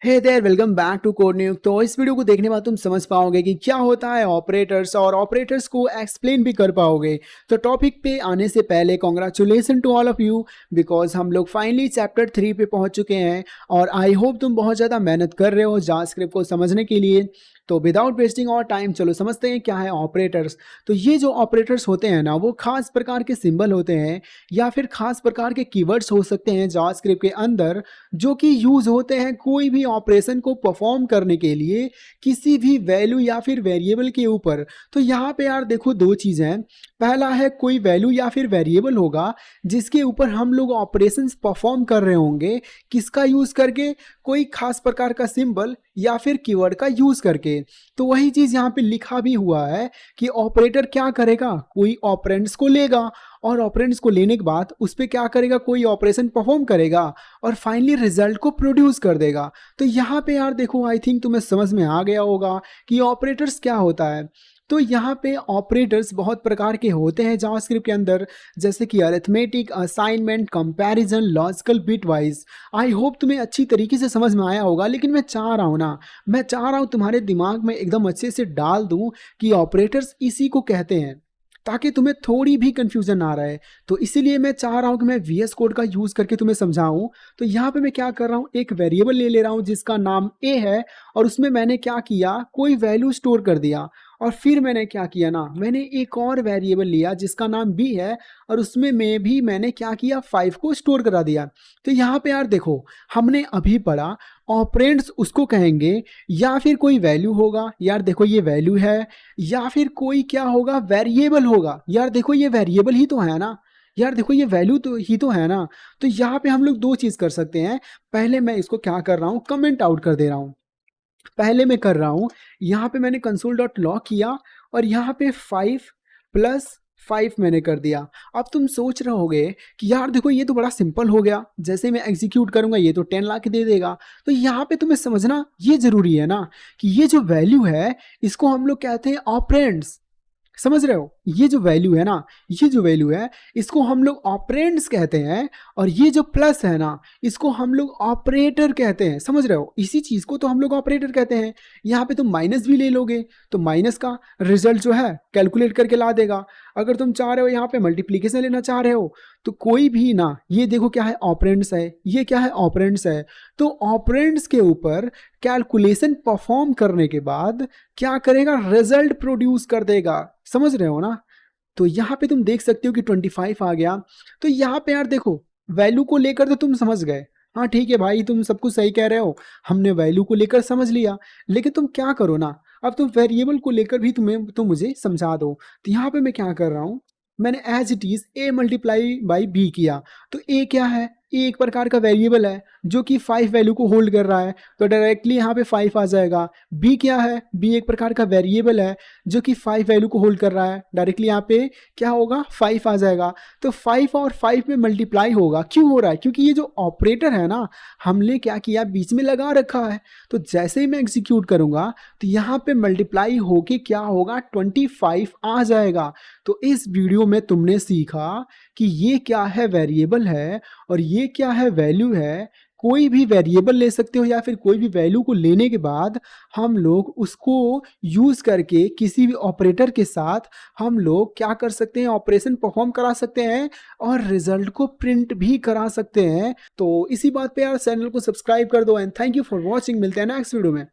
Hey there welcome back to code news. तो इस video को देखने के बाद तुम समझ पाओगे कि क्या होता है ऑपरेटर्स और ऑपरेटर्स को एक्सप्लेन भी कर पाओगे। तो टॉपिक पे आने से पहले congratulations to all of you because हम लोग फाइनली चैप्टर 3 पे पहुंच चुके हैं और आई होप तुम बहुत ज़्यादा मेहनत कर रहे हो जावास्क्रिप्ट को समझने के लिए। तो विदाउट वेस्टिंग और टाइम चलो समझते हैं क्या है ऑपरेटर्स। तो ये जो ऑपरेटर्स होते हैं ना वो खास प्रकार के सिंबल होते हैं या फिर खास प्रकार के कीवर्ड्स हो सकते हैं जावास्क्रिप्ट के अंदर जो कि यूज़ होते हैं कोई भी ऑपरेशन को परफॉर्म करने के लिए किसी भी वैल्यू या फिर वेरिएबल के ऊपर। तो यहाँ पे यार देखो दो चीज़ें हैं। पहला है कोई वैल्यू या फिर वेरिएबल होगा जिसके ऊपर हम लोग ऑपरेशंस परफॉर्म कर रहे होंगे, किसका यूज़ करके, कोई खास प्रकार का सिंबल या फिर कीवर्ड का यूज़ करके। तो वही चीज़ यहाँ पे लिखा भी हुआ है कि ऑपरेटर क्या करेगा, कोई ऑपरेंड्स को लेगा और ऑपरेंड्स को लेने के बाद उस पर क्या करेगा, कोई ऑपरेशन परफॉर्म करेगा और फाइनली रिजल्ट को प्रोड्यूस कर देगा। तो यहाँ पे यार देखो आई थिंक तुम्हें समझ में आ गया होगा कि ऑपरेटर्स क्या होता है। तो यहाँ पे ऑपरेटर्स बहुत प्रकार के होते हैं जावास्क्रिप्ट के अंदर, जैसे कि arithmetic, assignment, comparison, logical, bitwise. I hope तुम्हें अच्छी तरीके से समझ में आया होगा, लेकिन मैं चाह रहा हूँ ना, मैं चाह रहा हूँ तुम्हारे दिमाग में एकदम अच्छे से डाल दूँ कि ऑपरेटर्स इसी को कहते हैं, ताकि तुम्हें थोड़ी भी कंफ्यूजन ना रहे। तो इसीलिए मैं चाह रहा हूँ कि मैं वीएस कोड का यूज़ करके तुम्हें समझाऊँ। तो यहाँ पे मैं क्या कर रहा हूँ, एक वेरिएबल ले रहा हूँ जिसका नाम ए है और उसमें मैंने क्या किया, कोई वैल्यू स्टोर कर दिया। और फिर मैंने क्या किया ना, मैंने एक और वेरिएबल लिया जिसका नाम बी है और उसमें मैंने क्या किया, 5 को स्टोर करा दिया। तो यहाँ पे यार देखो हमने अभी पढ़ा ऑपरेंड्स उसको कहेंगे या फिर कोई वैल्यू होगा, यार देखो ये वैल्यू है, या फिर कोई क्या होगा, वेरिएबल होगा। यार देखो ये वेरिएबल ही तो है ना, यार देखो ये वैल्यू तो ही तो है ना। तो यहाँ पे हम लोग दो चीज़ कर सकते हैं। पहले मैं इसको क्या कर रहा हूँ, कमेंट आउट कर दे रहा हूँ। पहले मैं कर रहा हूँ, यहाँ पे मैंने कंसोल डॉट लॉग किया और यहाँ पे 5 प्लस 5 मैंने कर दिया। अब तुम सोच रहे होगे कि यार देखो ये तो बड़ा सिंपल हो गया, जैसे मैं एग्जीक्यूट करूंगा ये तो 10 ला के दे देगा। तो यहाँ पे तुम्हें समझना ये जरूरी है ना कि ये जो वैल्यू है इसको हम लोग कहते हैं ऑपरेंड्स। समझ रहे हो, ये जो वैल्यू है ना, ये जो वैल्यू है इसको हम लोग ऑपरेंड्स कहते हैं और ये जो प्लस है ना इसको हम लोग ऑपरेटर कहते हैं। समझ रहे हो, इसी चीज को तो हम लोग ऑपरेटर कहते हैं। यहाँ पे तुम माइनस भी ले लोगे तो माइनस का रिजल्ट जो है कैलकुलेट करके ला देगा। अगर तुम चाह रहे हो यहाँ पे मल्टीप्लीकेशन लेना चाह रहे हो तो कोई भी ना, ये देखो क्या है, ऑपरेंड्स है, ये क्या है, ऑपरेंड्स है। तो ऑपरेंड्स के ऊपर कैलकुलेशन परफॉर्म करने के बाद क्या करेगा, रिजल्ट प्रोड्यूस कर देगा। समझ रहे हो ना। तो यहाँ पे तुम देख सकते हो कि 25 आ गया। तो यहाँ पे यार देखो वैल्यू को लेकर तो तुम समझ गए, हाँ ठीक है भाई तुम सब कुछ सही कह रहे हो, हमने वैल्यू को लेकर समझ लिया। लेकिन तुम क्या करो ना, अब तुम वेरिएबल को लेकर भी तुम मुझे समझा दो। तो यहाँ पे मैं क्या कर रहा हूँ, मैंने as it is A multiply by B किया। तो ए क्या है, ए एक प्रकार का वेरिएबल है जो कि 5 वैल्यू को होल्ड कर रहा है, तो डायरेक्टली यहाँ पे 5 आ जाएगा। बी क्या है, बी एक प्रकार का वेरिएबल है जो कि 5 वैल्यू को होल्ड कर रहा है, डायरेक्टली यहाँ पे क्या होगा, 5 आ जाएगा। तो 5 और 5 में मल्टीप्लाई होगा, क्यों हो रहा है, क्योंकि ये जो ऑपरेटर है ना हमने क्या किया, बीच में लगा रखा है। तो जैसे ही मैं एग्जीक्यूट करूंगा तो यहाँ पे मल्टीप्लाई होके क्या होगा, 25 आ जाएगा। तो इस वीडियो में तुमने सीखा कि ये क्या है, वेरिएबल है, और ये क्या है, वैल्यू है। कोई भी वेरिएबल ले सकते हो या फिर कोई भी वैल्यू को लेने के बाद हम लोग उसको यूज करके किसी भी ऑपरेटर के साथ हम लोग क्या कर सकते हैं, ऑपरेशन परफॉर्म करा सकते हैं और रिजल्ट को प्रिंट भी करा सकते हैं। तो इसी बात पे यार चैनल को सब्सक्राइब कर दो and thank you for watching. मिलते हैं नेक्स्ट वीडियो में।